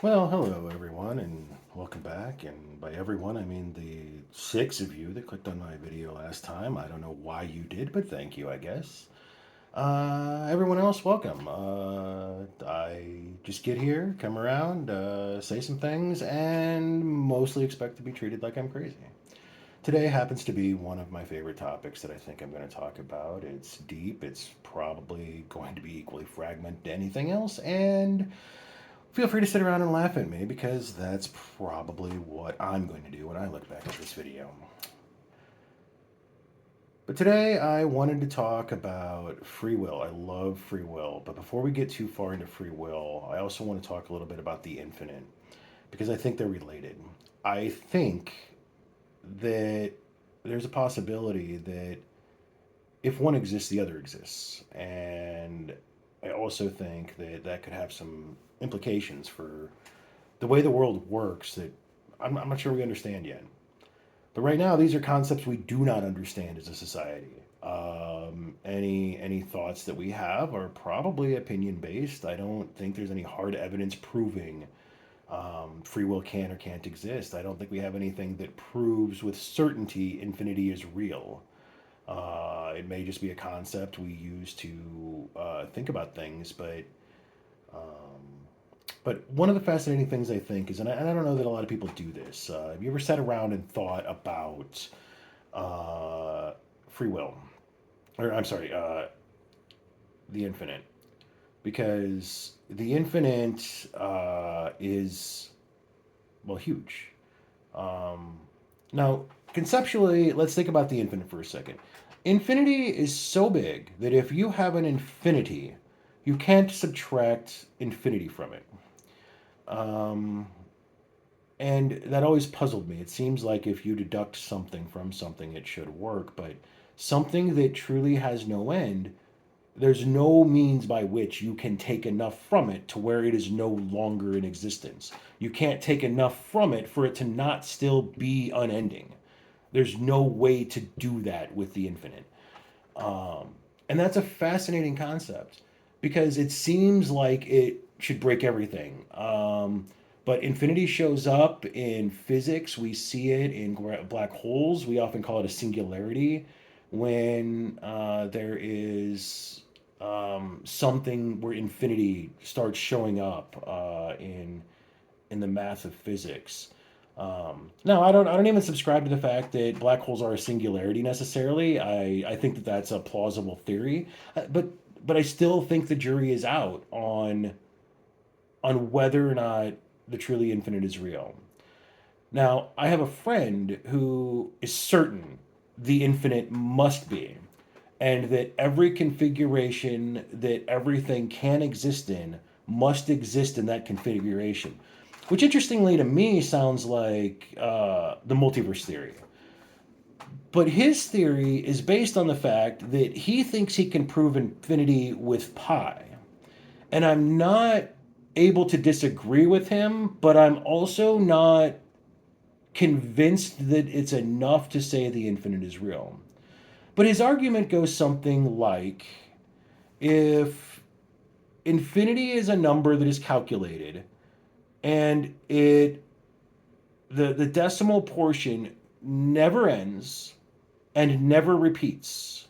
Well, hello everyone, and welcome back. And by everyone, I mean the six of you that clicked on my video last time. I don't know why you did, but thank you, I guess. Everyone else, welcome. I just get here, come around, say some things, and mostly expect to be treated like I'm crazy. Today happens to be one of my favorite topics that I think I'm going to talk about. It's deep, it's probably going to be equally fragmented to anything else, and feel free to sit around and laugh at me because that's probably what I'm going to do when I look back at this video. But today I wanted to talk about free will. I love free will. But before we get too far into free will, I also want to talk a little bit about the infinite because I think they're related. I think that there's a possibility that if one exists, the other exists. And I also think that that could have some implications for the way the world works that I'm not sure we understand yet. But right now, these are concepts we do not understand as a society. Any thoughts that we have are probably opinion based. I don't think there's any hard evidence proving free will can or can't exist. I don't think we have anything that proves with certainty infinity is real. It may just be a concept we use to think about things, but one of the fascinating things I think is, and I don't know that a lot of people do this. Have you ever sat around and thought about uh, free will, or I'm sorry, the infinite? Because the infinite is well huge. Um, Now, conceptually, let's think about the infinite for a second. Infinity is so big that if you have an infinity, you can't subtract infinity from it. Um, And that always puzzled me. It seems like if you deduct something from something, it should work, but something that truly has no end, there's no means by which you can take enough from it to where it is no longer in existence. You can't take enough from it for it to not still be unending. There's no way to do that with the infinite. Um, and that's a fascinating concept because it seems like it should break everything. But infinity shows up in physics. We see it in black holes. We often call it a singularity when there is something where infinity starts showing up in the math of physics. No, I don't even subscribe to the fact that black holes are a singularity necessarily. I think that that's a plausible theory, but I still think the jury is out on whether or not the truly infinite is real. Now, I have a friend who is certain the infinite must be, and that every configuration that everything can exist in must exist in that configuration. Which, interestingly to me, sounds like the multiverse theory. But his theory is based on the fact that he thinks he can prove infinity with pi. And I'm not able to disagree with him, but I'm also not convinced that it's enough to say the infinite is real. But his argument goes something like if infinity is a number that is calculated and the decimal portion never ends and never repeats.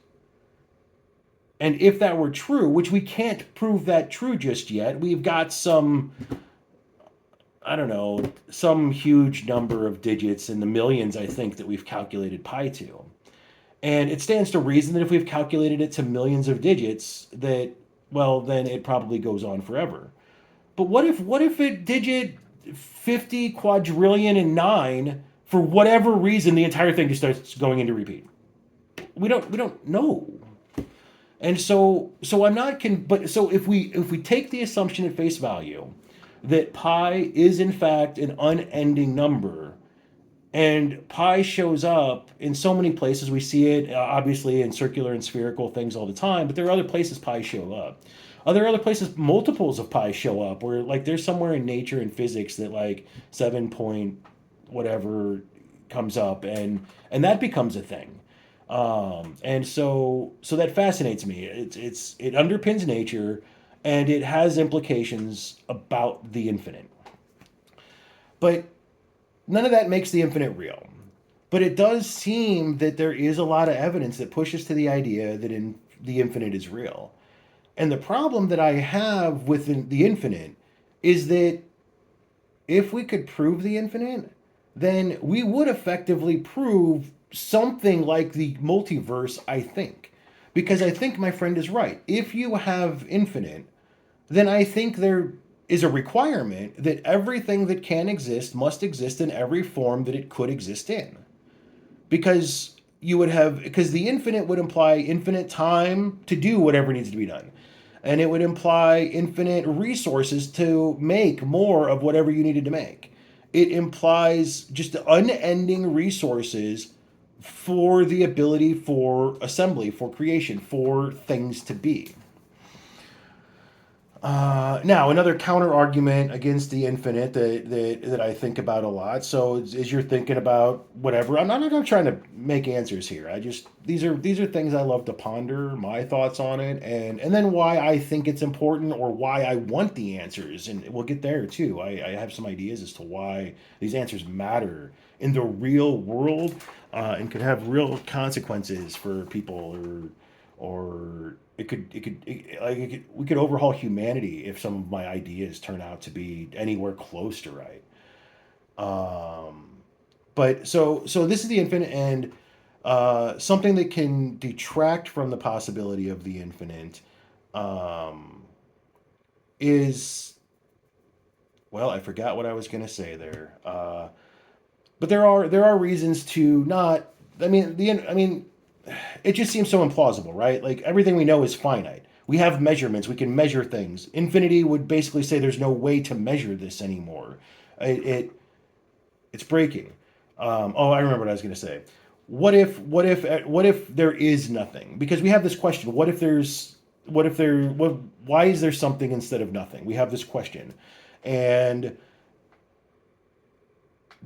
And if that were true, which we can't prove that true just yet, we've got some, I don't know, some huge number of digits in the millions, I think, that we've calculated pi to. And it stands to reason that if we've calculated it to millions of digits, that, well, then it probably goes on forever. But what if it digit 50 quadrillion and 9 for whatever reason the entire thing just starts going into repeat? We don't know. And so I'm not but so if we take the assumption at face value that pi is in fact an unending number, and pi shows up in so many places. We see it obviously in circular and spherical things all the time, but there are other places pi show up. Are other places multiples of pi show up where like there's somewhere in nature and physics that like 7 point whatever comes up and that becomes a thing. And so that fascinates me. It underpins nature and it has implications about the infinite. But none of that makes the infinite real. But it does seem that there is a lot of evidence that pushes to the idea that the infinite is real. And the problem that I have with the infinite is that if we could prove the infinite, then we would effectively prove something like the multiverse, I think. Because I think my friend is right. If you have infinite, then I think there is a requirement that everything that can exist must exist in every form that it could exist in. Because because the infinite would imply infinite time to do whatever needs to be done. And it would imply infinite resources to make more of whatever you needed to make. It implies just unending resources for the ability for assembly, for creation, for things to be. Now, another counter argument against the infinite that I think about a lot. So, as you're thinking about whatever, I'm not trying to make answers here. I just these are things I love to ponder my thoughts on it, and then why I think it's important or why I want the answers, and we'll get there too. I have some ideas as to why these answers matter in the real world, and could have real consequences for people or we could overhaul humanity if some of my ideas turn out to be anywhere close to right. Um, but so this is the infinite, and something that can detract from the possibility of the infinite um, is, well, I forgot what I was going to say there. But there are reasons to not. I mean, it just seems so implausible, right? Like everything we know is finite. We have measurements. We can measure things. Infinity would basically say there's no way to measure this anymore. It's breaking. Oh, I remember what I was going to say. What if there is nothing? Because we have this question. Why is there something instead of nothing? We have this question, and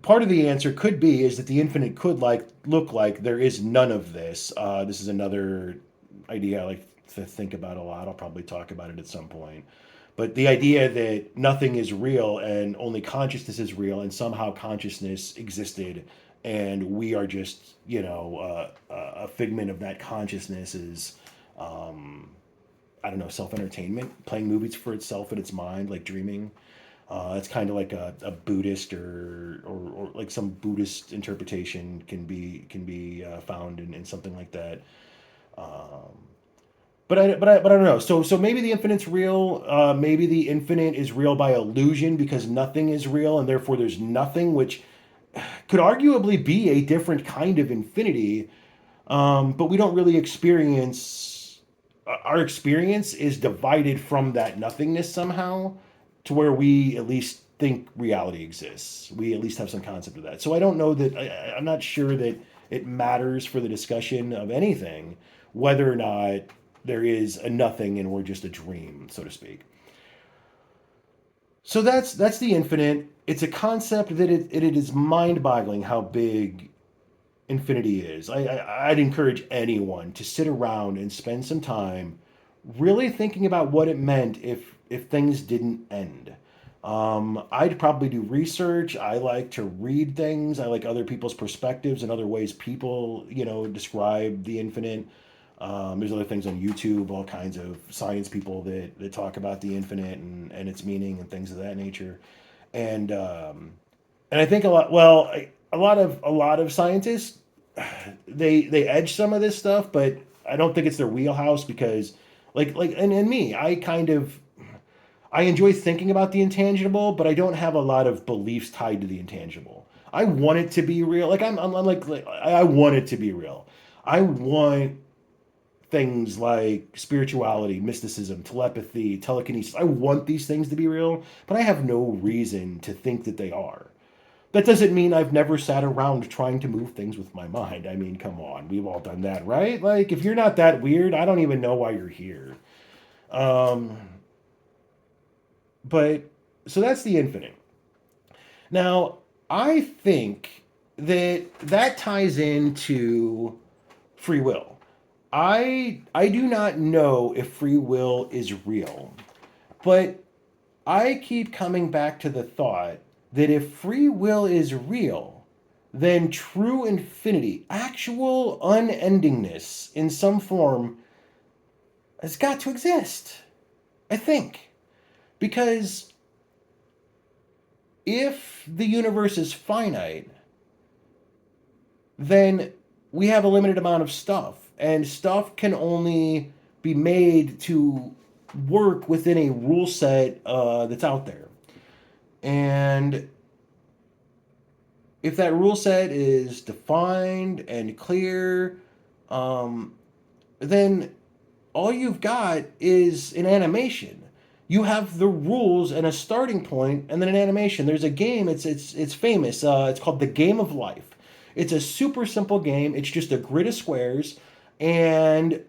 part of the answer could be is that the infinite could look like there is none of this. This is another idea I like to think about a lot. I'll probably talk about it at some point. But the idea that nothing is real and only consciousness is real, and somehow consciousness existed, and we are just a figment of that consciousness is. I don't know, self entertainment, playing movies for itself in its mind, like dreaming. It's kind of like a Buddhist or like some Buddhist interpretation can be found in something like that. Um, but I don't know. So maybe the infinite's real. Maybe the infinite is real by illusion because nothing is real and therefore there's nothing, which could arguably be a different kind of infinity. But we don't really experience. Our experience is divided from that nothingness somehow to where we at least think reality exists. We at least have some concept of that. So I don't know that I'm not sure that it matters for the discussion of anything whether or not there is a nothing and we're just a dream, so to speak. So that's the infinite. It's a concept that it is mind-boggling how big infinity is. I'd encourage anyone to sit around and spend some time really thinking about what it meant if things didn't end. I'd probably do research. I like to read things. I like other people's perspectives and other ways people, describe the infinite. There's other things on YouTube, all kinds of science people that talk about the infinite and its meaning and things of that nature. And and I think a lot of scientists they edge some of this stuff, but I don't think it's their wheelhouse because and me, I enjoy thinking about the intangible, but I don't have a lot of beliefs tied to the intangible. I want it to be real. Like I want it to be real. I want things like spirituality, mysticism, telepathy, telekinesis. I want these things to be real, but I have no reason to think that they are. That doesn't mean I've never sat around trying to move things with my mind. I mean, come on, we've all done that, right? Like, if you're not that weird, I don't even know why you're here. Um, but so that's the infinite. Now, I think that ties into free will. I do not know if free will is real, but I keep coming back to the thought that if free will is real, then true infinity, actual unendingness in some form, has got to exist. I think. Because if the universe is finite, then we have a limited amount of stuff, and stuff can only be made to work within a rule set that's out there. And if that rule set is defined and clear, um, then all you've got is an animation. You have the rules and a starting point, and then an animation. There's a game. It's famous. It's called The Game of Life. It's a super simple game. It's just a grid of squares, and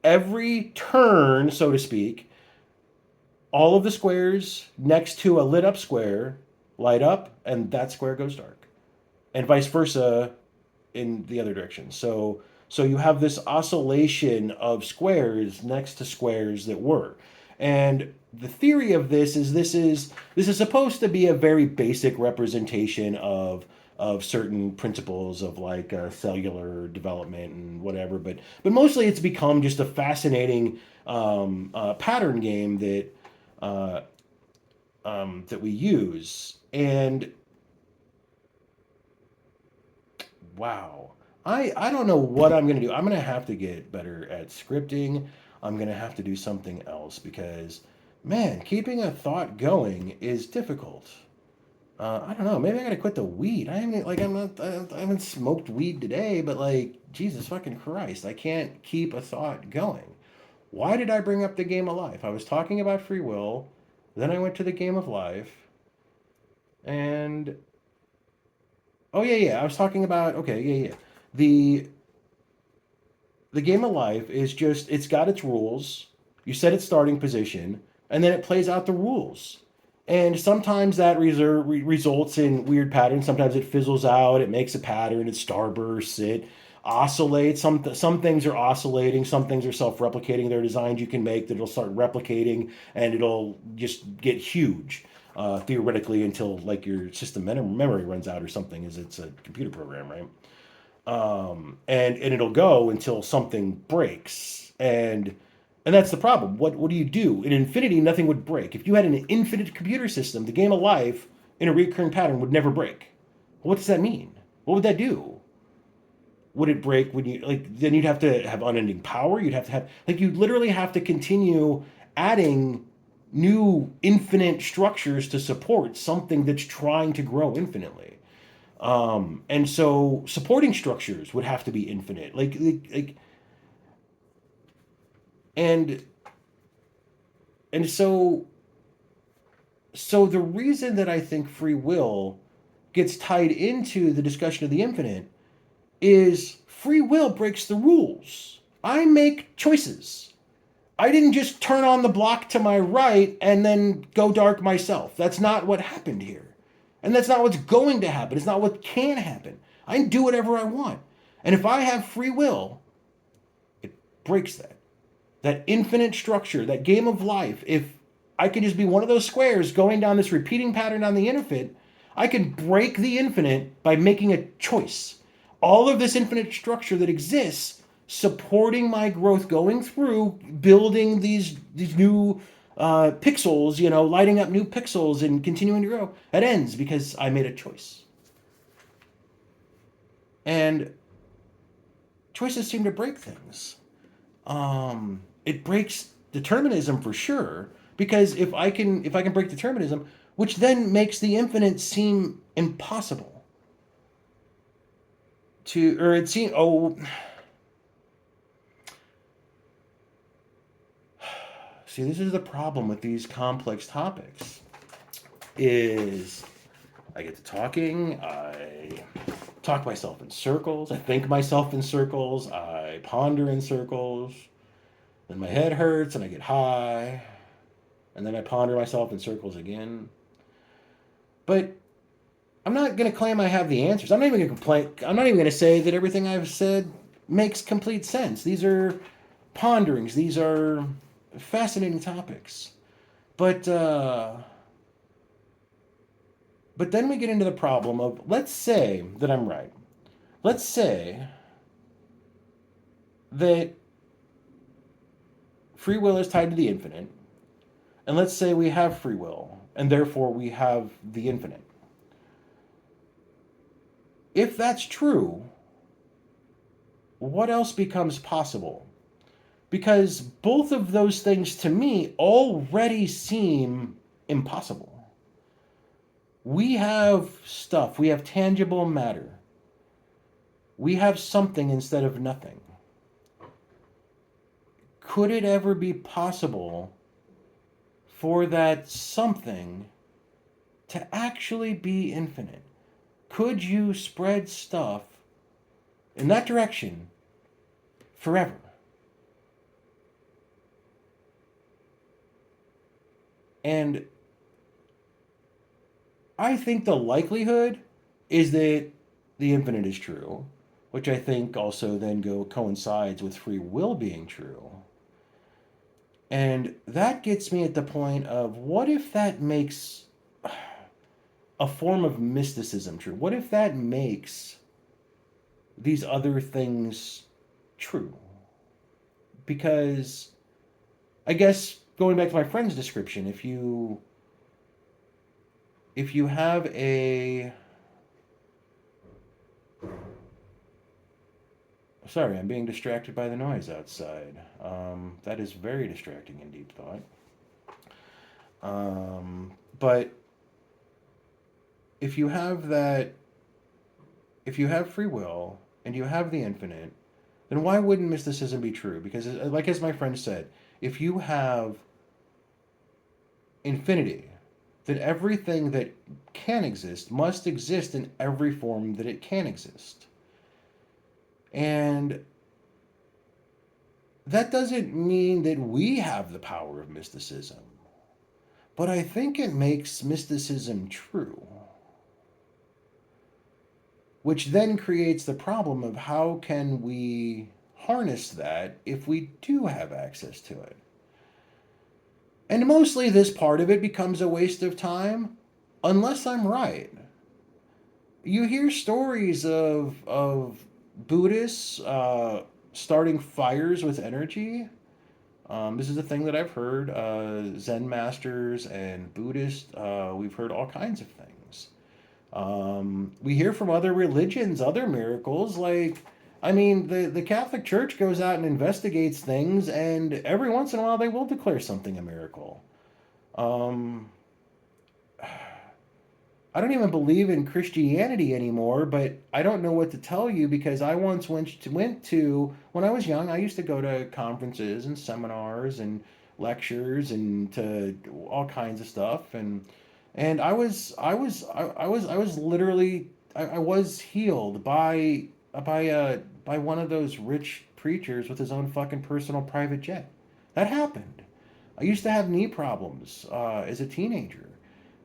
every turn, so to speak, all of the squares next to a lit up square light up, and that square goes dark, and vice versa in the other direction. So you have this oscillation of squares next to squares that were. And the theory of this is supposed to be a very basic representation of certain principles of like cellular development and whatever, but mostly it's become just a fascinating pattern game uh, that we use. And wow. I don't know what I'm going to do. I'm going to have to get better at scripting. I'm going to have to do something else because, man, keeping a thought going is difficult. I don't know. Maybe I got to quit the weed. I haven't like I'm not. I haven't smoked weed today, but like Jesus fucking Christ, I can't keep a thought going. Why did I bring up the game of life? I was talking about free will, then I went to the game of life, and oh yeah, I was talking about okay, yeah. The the game of life is just it's got its rules. You set its starting position, and then it plays out the rules. And sometimes that results in weird patterns. Sometimes it fizzles out. It makes a pattern. It starbursts. It oscillates. Some things are oscillating. Some things are self-replicating. There are designs you can make that it'll start replicating, and it'll just get huge. Theoretically, until like your system memory runs out or something, as it's a computer program, right? And it'll go until something breaks, and that's the problem. What do you do in infinity? Nothing would break. If you had an infinite computer system, the game of life in a recurring pattern would never break. What does that mean? What would that do? Would it break when you like? Then you'd have to have unending power. You'd have to have like you'd literally have to continue adding new infinite structures to support something that's trying to grow infinitely. And so supporting structures would have to be infinite. And and so the reason that I think free will gets tied into the discussion of the infinite is free will breaks the rules. I make choices. I didn't just turn on the block to my right and then go dark myself. That's not what happened here. And that's not what's going to happen. It's not what can happen. I can do whatever I want. And if I have free will, it breaks that. That infinite structure, that game of life. If I can just be one of those squares going down this repeating pattern on the infinite, I can break the infinite by making a choice. All of this infinite structure that exists supporting my growth, going through building these new pixels, lighting up new pixels and continuing to grow. That ends because I made a choice. And choices seem to break things. It breaks determinism for sure because if I can break determinism, which then makes the infinite seem impossible to or it seems oh see, this is the problem with these complex topics is I get to talking, I talk myself in circles, I think myself in circles, I ponder in circles, then my head hurts and I get high, and then I ponder myself in circles again. But I'm not going to claim I have the answers. I'm not even going to complain. I'm not even going to say that everything I've said makes complete sense. These are ponderings. These are fascinating topics. But But then we get into the problem of, let's say that I'm right. Let's say that free will is tied to the infinite, and let's say we have free will, and therefore we have the infinite. If that's true, what else becomes possible? Because both of those things to me already seem impossible. We have stuff, we have tangible matter, we have something instead of nothing. Could it ever be possible for that something to actually be infinite? Could you spread stuff in that direction forever? And I think the likelihood is that the infinite is true, which I think also then coincides with free will being true. And that gets me at the point of, what if that makes a form of mysticism true? What if that makes these other things true? Because I guess going back to my friend's description, if you have a, sorry, I'm being distracted by the noise outside. That is very distracting in deep thought. But if you have that, if you have free will and you have the infinite, then why wouldn't mysticism be true? Because, like as my friend said, if you have infinity, then everything that can exist must exist in every form that it can exist. And that doesn't mean that we have the power of mysticism, but I think it makes mysticism true. Which then creates the problem of, how can we harness that if we do have access to it? And mostly this part of it becomes a waste of time, unless I'm right. You hear stories of Buddhists starting fires with energy. This is a thing that I've heard. Zen masters and Buddhists, we've heard all kinds of things. We hear from other religions, other miracles. Like, I mean, the Catholic Church goes out and investigates things, and every once in a while they will declare something a miracle. Um, I don't even believe in Christianity anymore, but I don't know what to tell you, because I once went to when I was young, I used to go to conferences and seminars and lectures and to all kinds of stuff, and I was literally, I was healed by one of those rich preachers with his own fucking personal private jet. That happened. I used to have knee problems as a teenager,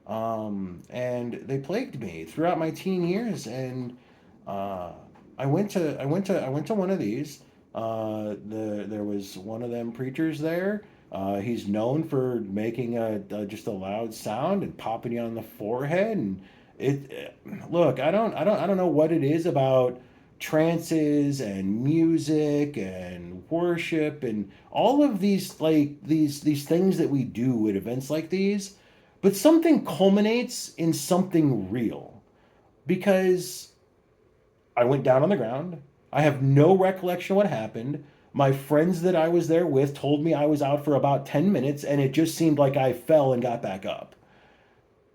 and they plagued me throughout my teen years. And uh, I went to one of these. There was one of them preachers there. He's known for making just a loud sound and popping you on the forehead. And look, I don't know what it is about trances and music and worship and all of these, like these things that we do at events like these, but something culminates in something real. Because I went down on the ground. I have no recollection of what happened. My friends that I was there with told me I was out for about 10 minutes, and it just seemed like I fell and got back up.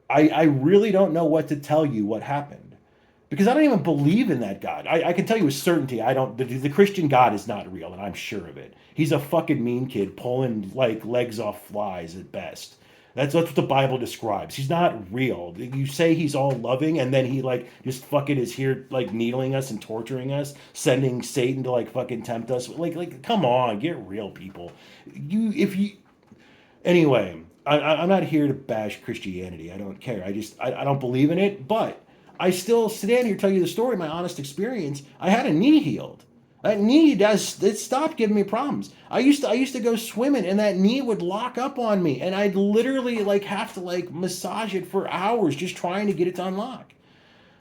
I really don't know what to tell you what happened, because I don't even believe in that God. I can tell you with certainty, I don't. The Christian God is not real, and I'm sure of it. He's a fucking mean kid pulling like legs off flies at best. That's what the Bible describes. He's not real. You say he's all loving, and then he like just fucking is here like needling us and torturing us, sending Satan to like fucking tempt us. Like come on, get real, people. If you anyway, I'm not here to bash Christianity. I don't care. I don't believe in it, but I still stand here tell you the story, my honest experience. I had a knee healed. That knee does it stopped giving me problems. I used to go swimming and that knee would lock up on me and I'd literally like have to like massage it for hours just trying to get it to unlock.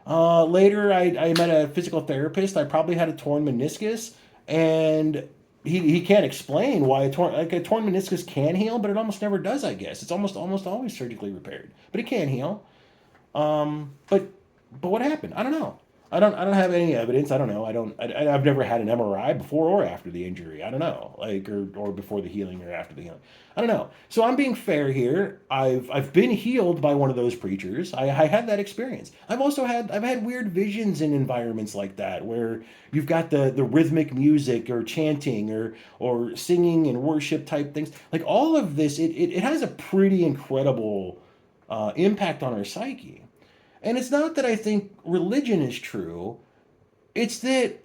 Later, I met a physical therapist. I probably had a torn meniscus, and he can't explain why a torn meniscus can heal, but it almost never does. I guess it's almost always surgically repaired, but it can heal. But what happened? I don't know. I don't have any evidence. I don't know. I've never had an MRI before or after the injury. I don't know. Like or before the healing or after the healing. I don't know. So I'm being fair here. I've been healed by one of those preachers. I had that experience. I've had weird visions in environments like that where you've got the rhythmic music or chanting or singing and worship type things. Like all of this, it has a pretty incredible impact on our psyche. And it's not that I think religion is true, it's that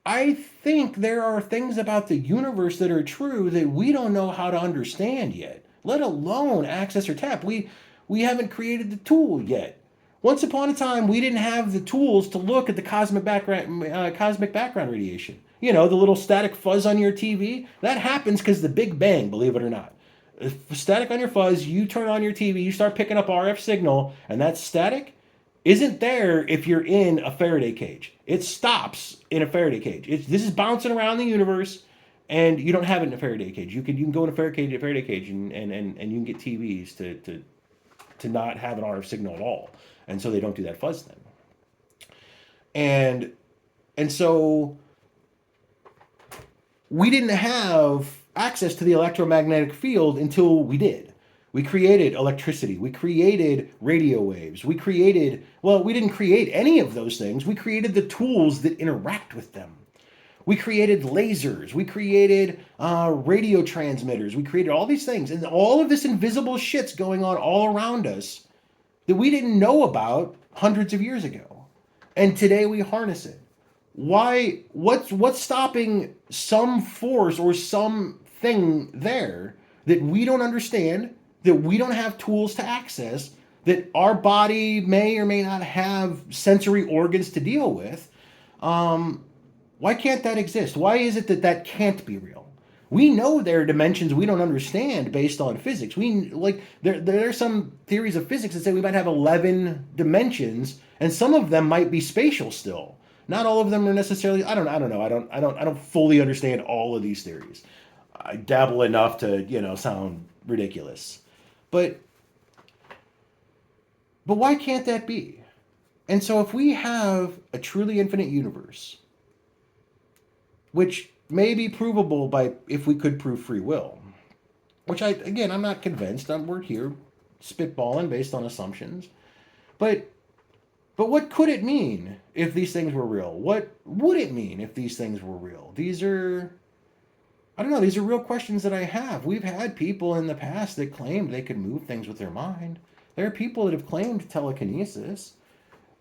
I think there are things about the universe that are true that we don't know how to understand yet, let alone access or tap. We haven't created the tool yet. Once upon a time, we didn't have the tools to look at the cosmic background radiation. You know, the little static fuzz on your TV. That happens because the Big Bang, believe it or not. If static on your fuzz, you turn on your TV, you start picking up RF signal, and that static isn't there if you're in a Faraday cage. It stops in a Faraday cage. This is bouncing around the universe, and you don't have it in a Faraday cage. You can go in a Faraday cage, and you can get TVs to not have an RF signal at all, and so they don't do that fuzz thing. And and so we didn't have access to the electromagnetic field until we did. We created electricity. We created radio waves. We didn't create any of those things. We created the tools that interact with them. We created lasers. We created radio transmitters. We created all these things. And all of this invisible shit's going on all around us that we didn't know about hundreds of years ago. And today we harness it. What's stopping some force or something there that we don't understand, that we don't have tools to access, that our body may or may not have sensory organs to deal with? Why can't that exist? Why is it that that can't be real? We know there are dimensions we don't understand based on physics. We like there are some theories of physics that say we might have 11 dimensions, and some of them might be spatial still. Not all of them are necessarily. I don't know. I don't fully understand all of these theories. I dabble enough to sound ridiculous, but why can't that be? And so if we have a truly infinite universe, which may be provable by if we could prove free will, which I'm not convinced. We're here spitballing based on assumptions, but what could it mean if these things were real? What would it mean if these things were real? These are I don't know. These are real questions that I have. We've had people in the past that claimed they could move things with their mind. There are people that have claimed telekinesis.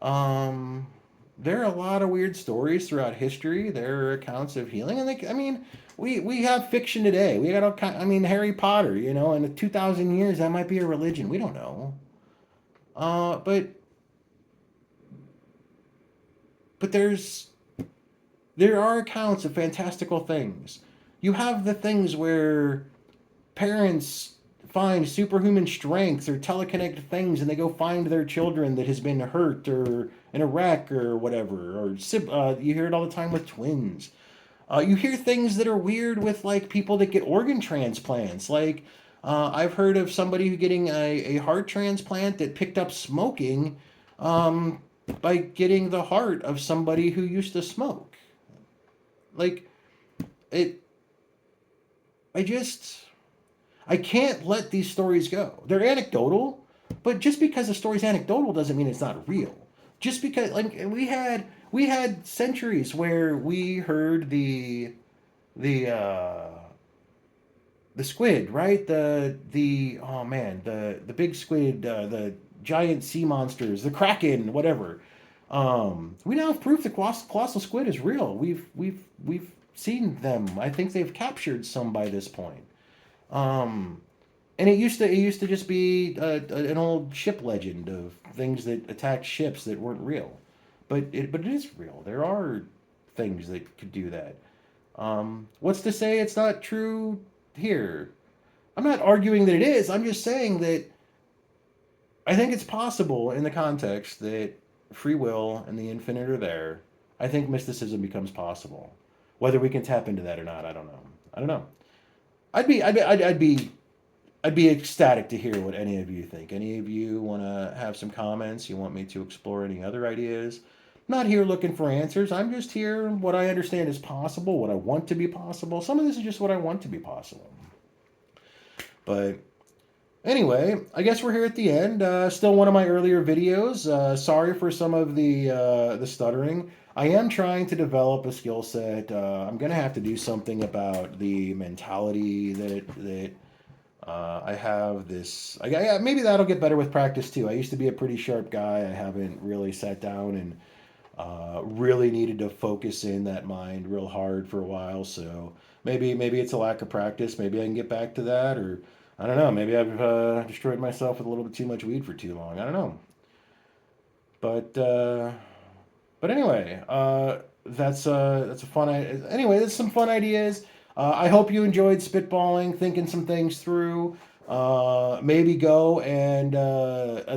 Um, there are a lot of weird stories throughout history. There are accounts of healing, and we have fiction today. We got all kind. Harry Potter. In 2,000 years, that might be a religion. We don't know. But there are accounts of fantastical things. You have the things where parents find superhuman strength or telekinetic things and they go find their children that has been hurt or in a wreck or whatever. Or you hear it all the time with twins. You hear things that are weird with like people that get organ transplants. Like I've heard of somebody who getting a heart transplant that picked up smoking um, by getting the heart of somebody who used to smoke. Like it, I just I can't let these stories go. They're anecdotal, but just because a story's anecdotal doesn't mean it's not real. Just because like we had centuries where we heard the the squid, right? The oh man, the big squid, the giant sea monsters, the kraken, whatever. We now have proof the colossal squid is real. We've seen them. I think they've captured some by this point. Um, and it used to just be an old ship legend of things that attacked ships that weren't real, but it is real. There are things that could do that. What's to say it's not true here? I'm not arguing that it is. I'm just saying that I think it's possible in the context that free will and the infinite are there. I think mysticism becomes possible. Whether we can tap into that or not, I don't know. I don't know. I'd be ecstatic to hear what any of you think. Any of you want to have some comments? You want me to explore any other ideas? I'm not here looking for answers. I'm just here what I understand is possible, what I want to be possible. Some of this is just what I want to be possible. But anyway, I guess we're here at the end. Still one of my earlier videos. Sorry for some of the stuttering. I am trying to develop a skill set. I'm gonna have to do something about the mentality that I have this. Maybe that'll get better with practice too. I used to be a pretty sharp guy. I haven't really sat down and really needed to focus in that mind real hard for a while. So maybe it's a lack of practice. Maybe I can get back to that, or I don't know. Maybe I've destroyed myself with a little bit too much weed for too long. I don't know. But anyway, that's a fun. Anyway, that's some fun ideas. I hope you enjoyed spitballing, thinking some things through. Maybe go and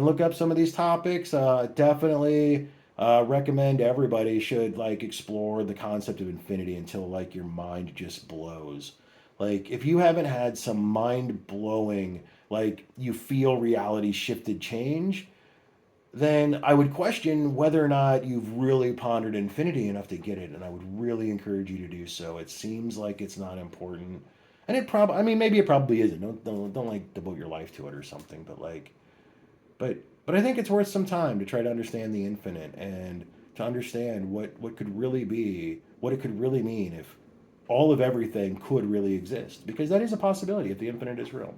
look up some of these topics. Definitely recommend everybody should like explore the concept of infinity until like your mind just blows. Like if you haven't had some mind blowing, like you feel reality shifted change, then I would question whether or not you've really pondered infinity enough to get it, and I would really encourage you to do so. It seems like it's not important, and it probably, I mean, maybe it probably isn't. Don't like devote your life to it or something, but like, but I think it's worth some time to try to understand the infinite and to understand what could really be, what it could really mean if all of everything could really exist, because that is a possibility if the infinite is real.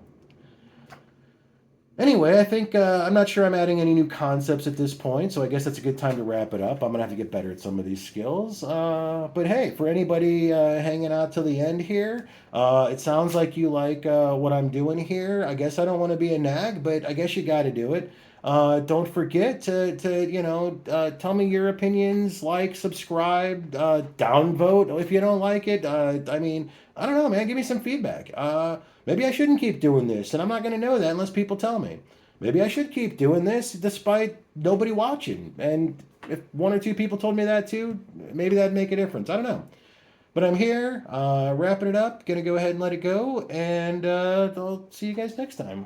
Anyway, I think I'm not sure I'm adding any new concepts at this point, so I guess that's a good time to wrap it up. I'm gonna have to get better at some of these skills. But hey, for anybody hanging out till the end here, it sounds like you like what I'm doing here. I guess I don't want to be a nag, but I guess you got to do it. Don't forget to tell me your opinions, like, subscribe, downvote if you don't like it. I mean, I don't know, man. Give me some feedback. Maybe I shouldn't keep doing this, and I'm not going to know that unless people tell me. Maybe I should keep doing this despite nobody watching. And if one or two people told me that too, maybe that'd make a difference. I don't know. But I'm here, wrapping it up. Gonna go ahead and let it go, and I'll see you guys next time.